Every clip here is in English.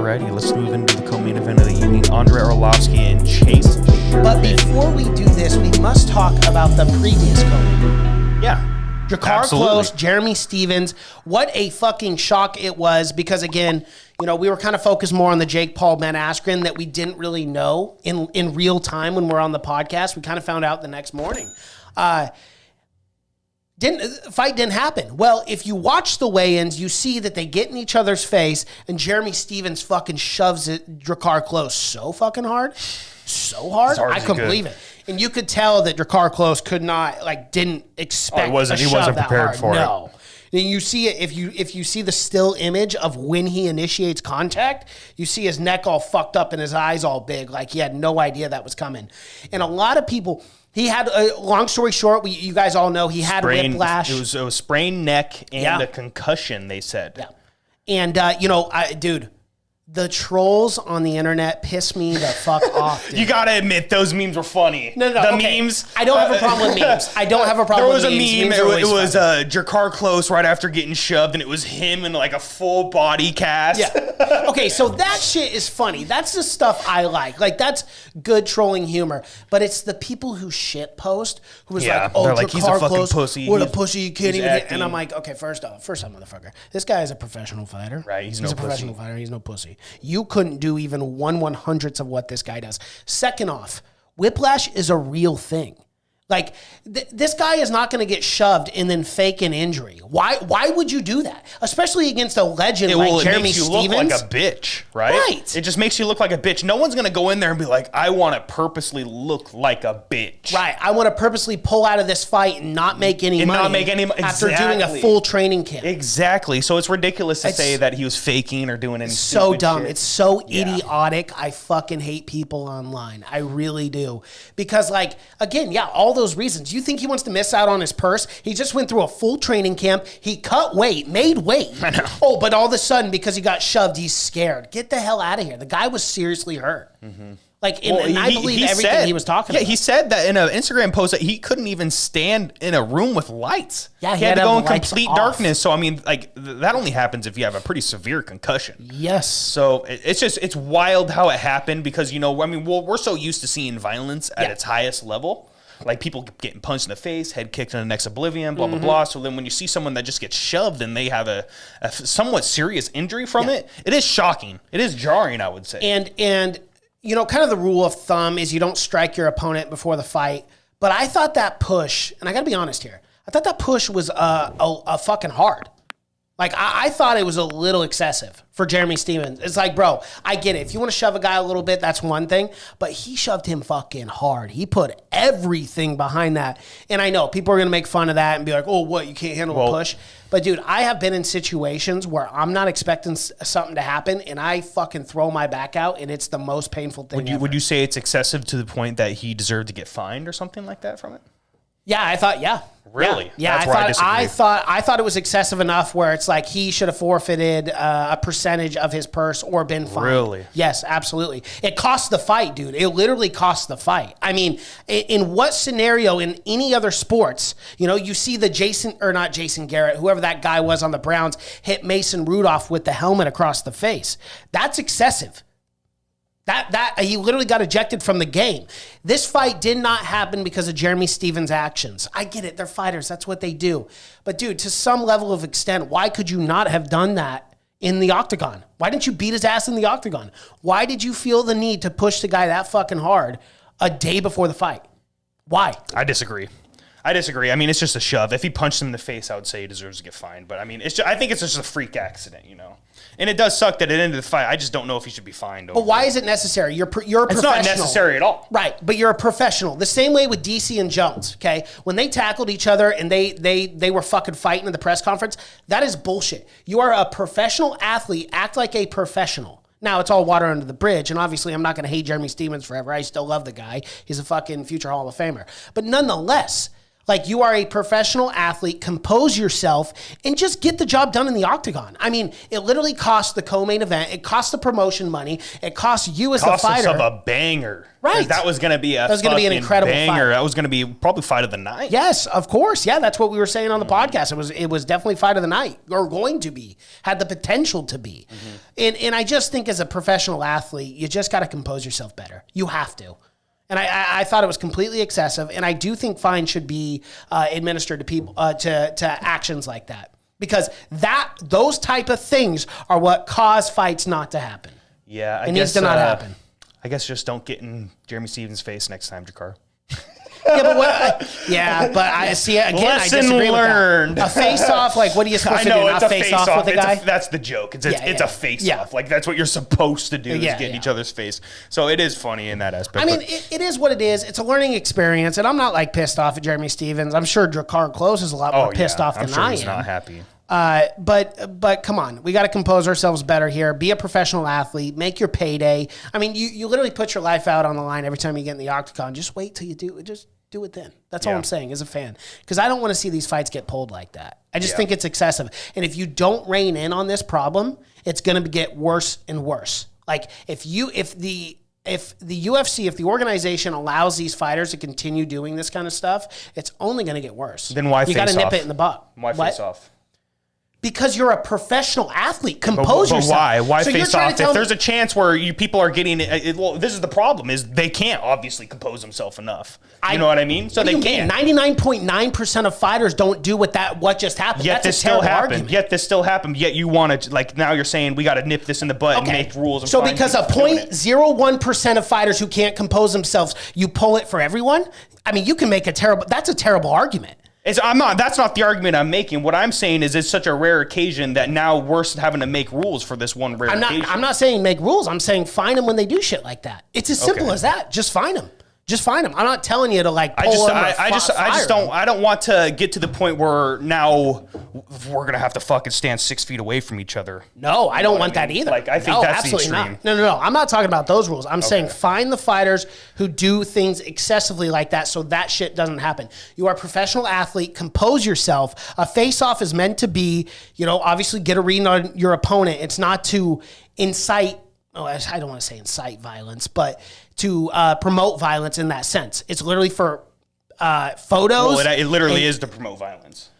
Alrighty, let's move into the co-main event of the evening. Andrei Arlovsky and Chase. But before we do this, we must talk about the previous co-main. Yeah. Drakkar Absolutely. Close, Jeremy Stephens. What a fucking shock it was, because again, we were kind of focused more on the Jake Paul Ben Askren that we didn't really know in real time when we're on the podcast. We kind of found out the next morning. Fight didn't happen. Well, if you watch the weigh-ins, you see that they get in each other's face, and Jeremy Stephens fucking shoves it Drakkar Close so fucking hard. So hard, I couldn't believe it. And you could tell that Drakkar Close could not, didn't expect he wasn't prepared for it. No. And you see it, if you see the still image of when he initiates contact, you see his neck all fucked up and his eyes all big, like he had no idea that was coming. And a lot of people, he had, long story short, you guys all know he had whiplash. It was sprained neck and a concussion, they said. Yeah. And, dude, the trolls on the internet piss me the fuck off, dude. You gotta admit, those memes were funny. No, okay. Memes. I don't have a problem with memes. I don't have a problem with memes. There was a meme. It was Drakkar Close right after getting shoved, and it was him in like a full body cast. Yeah. Okay, so that shit is funny. That's the stuff I like. Like, that's good trolling humor. But it's the people who shit post who was like, he's a fucking Close, pussy. What a pussy, you can't even acting. And I'm like, okay, first off, motherfucker. This guy is a professional fighter. Right, he's a professional fighter. He's no pussy. You couldn't do even 1/100th of what this guy does. Second off, whiplash is a real thing. Like, this guy is not going to get shoved and then fake an injury. Why would you do that? Especially against a legend like Jeremy Stephens. It makes you look like a bitch, right? Right. It just makes you look like a bitch. No one's going to go in there and be like, I want to purposely look like a bitch. Right. I want to purposely pull out of this fight and not make any money. After doing a full training camp. Exactly. So it's ridiculous to say that he was faking or doing anything. So dumb. Shit. It's so idiotic. I fucking hate people online. I really do. Because, again, all those reasons. You think he wants to miss out on his purse? He just went through a full training camp. He cut weight, made weight. I know. Oh, but all of a sudden, because he got shoved, he's scared. Get the hell out of here. The guy was seriously hurt. Mm-hmm. And I believe everything he was talking about. Yeah, he said that in an Instagram post that he couldn't even stand in a room with lights. Yeah, he had to go in complete darkness. So, that only happens if you have a pretty severe concussion. Yes. So, it's wild how it happened because, we're so used to seeing violence at its highest level. Like people getting punched in the face, head kicked in the next oblivion, blah, blah, blah. So then when you see someone that just gets shoved and they have a somewhat serious injury from it is shocking. It is jarring, I would say. And kind of the rule of thumb is you don't strike your opponent before the fight. But I thought that push, and I got to be honest here, I thought that push was a fucking hard. I thought it was a little excessive for Jeremy Stephens. It's like, bro, I get it. If you want to shove a guy a little bit, that's one thing. But he shoved him fucking hard. He put everything behind that. And I know people are going to make fun of that and be like, oh, what, you can't handle a push? But, dude, I have been in situations where I'm not expecting something to happen, and I fucking throw my back out, and it's the most painful thing ever. Would you say it's excessive to the point that he deserved to get fined or something like that from it? Yeah, I thought, Really? Yeah, I thought it was excessive enough where it's like he should have forfeited a percentage of his purse or been fined. Really? Yes, absolutely. It cost the fight, dude. It literally cost the fight. I mean, in what scenario in any other sports, you see not Jason Garrett, whoever that guy was on the Browns, hit Mason Rudolph with the helmet across the face. That's excessive. That he literally got ejected from the game. This fight did not happen because of Jeremy Stephens' actions. I get it. They're fighters. That's what they do. But, dude, to some level of extent, why could you not have done that in the octagon? Why didn't you beat his ass in the octagon? Why did you feel the need to push the guy that fucking hard a day before the fight? Why? I disagree. I mean, it's just a shove. If he punched him in the face, I would say he deserves to get fined. But, I think it's just a freak accident, And it does suck that it ended the fight. I just don't know if he should be fined. But why is it necessary? You're a professional. It's not necessary at all. Right, but you're a professional. The same way with DC and Jones, okay? When they tackled each other and they were fucking fighting in the press conference, that is bullshit. You are a professional athlete. Act like a professional. Now, it's all water under the bridge, and obviously I'm not going to hate Jeremy Stephens forever. I still love the guy. He's a fucking future Hall of Famer. But nonetheless, Like, you are a professional athlete. Compose yourself and just get the job done in the octagon. I mean, it literally costs the co-main event. It costs the promotion money. It costs you as the fighter. Cost us a banger. Right. That was going to be an incredible banger. fight. That was going to be probably fight of the night. Yes, of course. Yeah, that's what we were saying on the podcast. It was definitely fight of the night, or going to be, had the potential to be. And I just think as a professional athlete, you just got to compose yourself better. You have to. And I thought it was completely excessive, and I do think fines should be administered to people to actions like that, because those type of things are what cause fights not to happen. Yeah, it needs to not happen. I guess just don't get in Jeremy Stevens' face next time, Drakkar. But I see again. Lesson I disagree learned. With that. A face-off, like, what are you supposed to do? Not face off with a guy? That's the joke. It's a face-off. Yeah. Like, that's what you're supposed to do, is get in each other's face. So it is funny in that aspect. I mean, it is what it is. It's a learning experience, and I'm not, like, pissed off at Jeremy Stevens. I'm sure Drakkar Close is a lot more pissed off than I am. He's not happy. But come on, we got to compose ourselves better here. Be a professional athlete. Make your payday. I mean, you literally put your life out on the line every time you get in the octagon. Just wait till you do it. Just do it then. That's all I'm saying as a fan, because I don't want to see these fights get pulled like that. I just think it's excessive. And if you don't rein in on this problem, it's going to get worse and worse. Like, if the UFC, if the organization allows these fighters to continue doing this kind of stuff, it's only going to get worse. Then why face off? You got to nip it in the butt. Why face off? Because you're a professional athlete. Compose yourself. Why? Why so face off? If there's a chance where people are getting well, this is the problem, is they can't obviously compose themselves enough. You know what I mean? So they can't. 99.9% of fighters don't do what just happened. Yet this still happened. Yet you want to, like, now you're saying we got to nip this in the butt and make rules. And so because of 0.01% of fighters who can't compose themselves, you pull it for everyone? I mean, you can make that's a terrible argument. That's not the argument I'm making. What I'm saying is it's such a rare occasion that now we're having to make rules for this one rare occasion. I'm not saying make rules. I'm saying fine them when they do shit like that. It's as simple as that. Just fine them. Just fine them. I'm not telling you to, like, pull them or I don't want to get to the point where now we're gonna have to fucking stand 6 feet away from each other. No, I don't want that either. Like, I think that's the extreme. No. I'm not talking about those rules. I'm saying find the fighters who do things excessively like that, so that shit doesn't happen. You are a professional athlete. Compose yourself. A face-off is meant to be, obviously get a read on your opponent. It's not to incite. I don't want to say incite violence, but to promote violence in that sense. It's literally for photos. Well, it literally is to promote violence.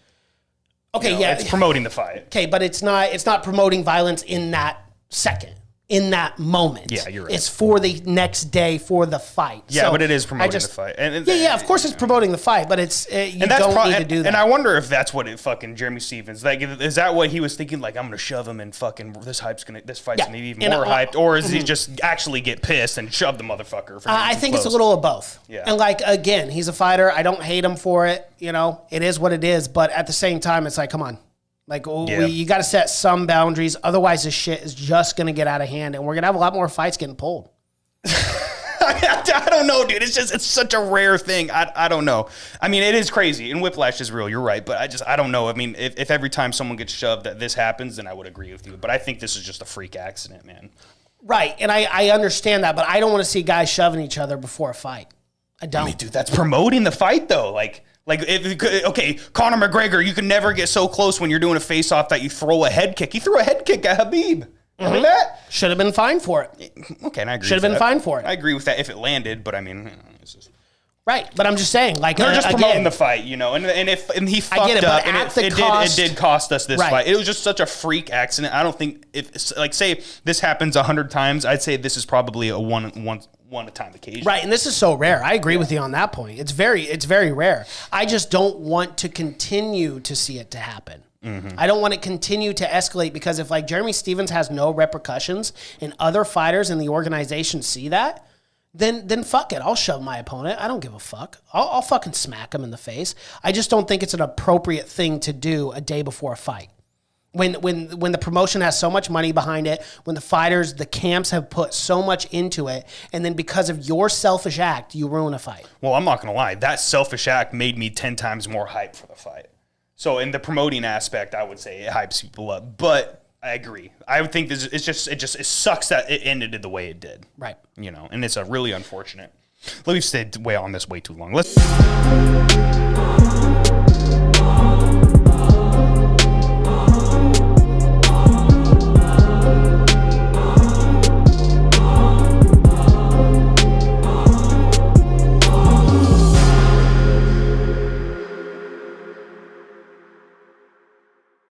Okay, it's promoting the fight. Okay, but it's not promoting violence in that second, in that moment. Yeah, you're right. It's for the next day, for the fight. Yeah, so but it is promoting the fight. Of course it's promoting the fight, but it's you don't need to do that. And I wonder if that's what fucking Jeremy Stevens, like, is that what he was thinking? Like, I'm gonna shove him and fucking this fight's gonna be even more hyped, or is he just actually get pissed and shove the motherfucker? I think it's a little of both. Yeah. And, like, again, he's a fighter. I don't hate him for it. It is what it is. But at the same time, it's like, come on. Like, you got to set some boundaries. Otherwise, this shit is just going to get out of hand, and we're going to have a lot more fights getting pulled. I don't know, dude. It's such a rare thing. I don't know. I mean, it is crazy, and whiplash is real. You're right, but I don't know. I mean, if every time someone gets shoved that this happens, then I would agree with you. But I think this is just a freak accident, man. Right, and I understand that, but I don't want to see guys shoving each other before a fight. I don't. I mean, dude, that's promoting the fight, though. Like, Conor McGregor, you can never get so close when you're doing a face-off that you throw a head kick. He threw a head kick at Habib. Remember that? Should have been fined for it. Okay, and I agree. Should have been fined for it. I agree with that if it landed, but I mean, it's just... Right, but I'm just saying, like, they're just promoting the fight, and he fucked up, and it did cost us this fight. It was just such a freak accident. I don't think say this happens 100 times, I'd say this is probably a one-time occasion. Right, and this is so rare. I agree with you on that point. It's very rare. I just don't want to continue to see it to happen. Mm-hmm. I don't want it to continue to escalate, because if, like, Jeremy Stevens has no repercussions and other fighters in the organization see that, then fuck it. I'll shove my opponent. I don't give a fuck. I'll fucking smack him in the face. I just don't think it's an appropriate thing to do a day before a fight. When the promotion has so much money behind it, when the fighters, the camps have put so much into it, and then because of your selfish act, you ruin a fight. Well, I'm not going to lie. That selfish act made me 10 times more hyped for the fight. So in the promoting aspect, I would say it hypes people up. But I agree. I would think it sucks that it ended the way it did. Right. And it's a really unfortunate. We've stayed on this way too long. Let's.